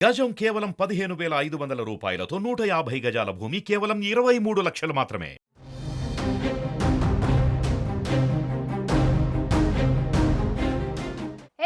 గజం కేవలం 15,500 రూపాయలతో 150 గజాల భూమి కేవలం 23 లక్షలు మాత్రమే.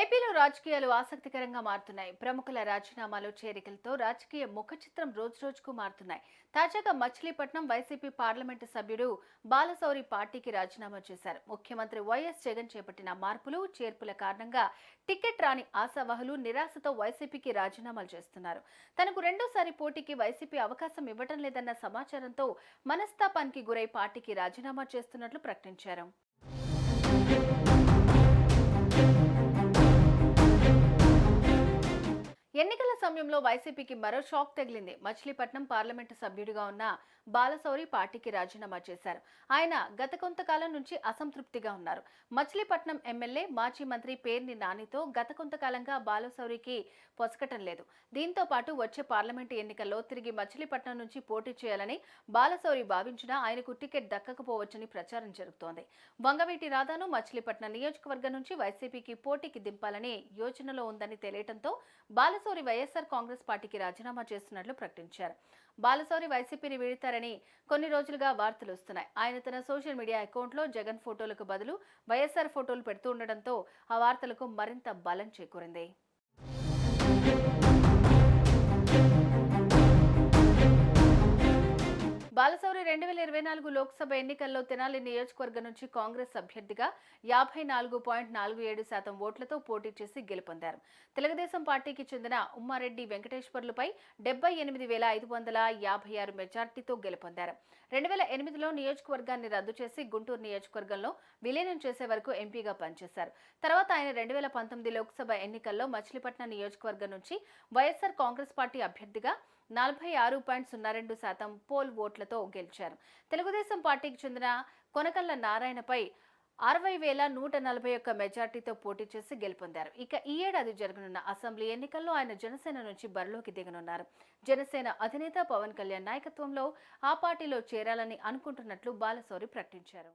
ఏపీలో రాజకీయాలు ఆసక్తికరంగా మారుతున్నాయి. ప్రముఖుల రాజీనామాలు, చేరికలతో రాజకీయ ముఖచిత్రం రోజురోజుకు మారుతున్నాయి. తాజాగా మచిలీపట్నం వైసీపీ పార్లమెంటు సభ్యుడు బాలశౌరి పార్టీకి రాజీనామా చేశారు. ముఖ్యమంత్రి వైఎస్ జగన్ చేపట్టిన మార్పులు, చేర్పుల కారణంగా టికెట్ రాని ఆశావహులు నిరాశతో వైసీపీకి రాజీనామాలు చేస్తున్నారు. తనకు రెండోసారి పోటీకి వైసీపీ అవకాశం ఇవ్వడం లేదన్న సమాచారంతో మనస్తాపానికి గురై పార్టీకి రాజీనామా చేస్తున్నట్లు ప్రకటించారు. ఎన్నికల సమయంలో వైసీపీకి మరో షాక్ తగిలింది. మచిలీపట్నం పార్లమెంటు సభ్యుడిగా ఉన్న బాలశౌరి పార్టీకి రాజీనామా చేశారు. ఆయన గత కొంతకాలం నుంచి అసంతృప్తిగా ఉన్నారు. మచిలీపట్నం ఎమ్మెల్యే, మాజీ మంత్రి పేర్ని నానితో గత కొంతకాలంగా బాలశౌరికి పొసకటం లేదు. దీంతో పాటు వచ్చే పార్లమెంటు ఎన్నికల్లో తిరిగి మచిలీపట్నం నుంచి పోటీ చేయాలని బాలశౌరి భావించినా ఆయనకు టికెట్ దక్కకపోవచ్చని ప్రచారం జరుగుతోంది. వంగవీటి రాధాను మచిలీపట్నం నియోజకవర్గం నుంచి వైసీపీకి పోటీకి దింపాలని యోచనలో ఉందని తెలియటంతో బాలశౌరి వైఎస్ఆర్ కాంగ్రెస్ పార్టీకి రాజీనామా చేస్తున్నట్లు ప్రకటించారు. బాలశౌరి వైసీపీని వీడుతారని కొన్ని రోజులుగా వార్తలు వస్తున్నాయి. ఆయన తన సోషల్ మీడియా అకౌంట్లో జగన్ ఫోటోలకు బదులు వైఎస్ఆర్ ఫోటోలు పెడుతూ ఉండడంతో ఆ వార్తలకు మరింత బలం చేకూరింది. బాలశౌరి 2024 లోక్సభ ఎన్నికల్లో తెనాలి నియోజకవర్గం నుంచి కాంగ్రెస్ అభ్యర్థిగా 54.47% ఓట్లతో పోటీ చేసి గెలుపొందారు. తెలుగుదేశం పార్టీకి చెందిన ఉమ్మారెడ్డి వెంకటేశ్వర్లపై 78,556 మెజార్టీతో గెలుపొందారు. 2008లో నియోజకవర్గాన్ని రద్దు చేసి గుంటూరు నియోజకవర్గంలో విలీనం చేసే వరకు ఎంపీగా పనిచేశారు. తర్వాత ఆయన 2019 లోక్సభ ఎన్నికల్లో మచిలీపట్నం నియోజకవర్గం నుంచి వైఎస్ఆర్ కాంగ్రెస్ పార్టీ అభ్యర్థిగా 46.02% పోల్ ఓట్లతో గెలిచారు. తెలుగుదేశం పార్టీకి చెందిన కొనకళ్ళ నారాయణపై 60,141 మెజార్టీతో పోటీ చేసి గెలుపొందారు. ఇక ఈ ఏడాది జరగనున్న అసెంబ్లీ ఎన్నికల్లో ఆయన జనసేన నుంచి బరిలోకి దిగనున్నారు. జనసేన అధినేత పవన్ కళ్యాణ్ నాయకత్వంలో ఆ పార్టీలో చేరాలని అనుకుంటున్నట్లు బాలశౌరి ప్రకటించారు.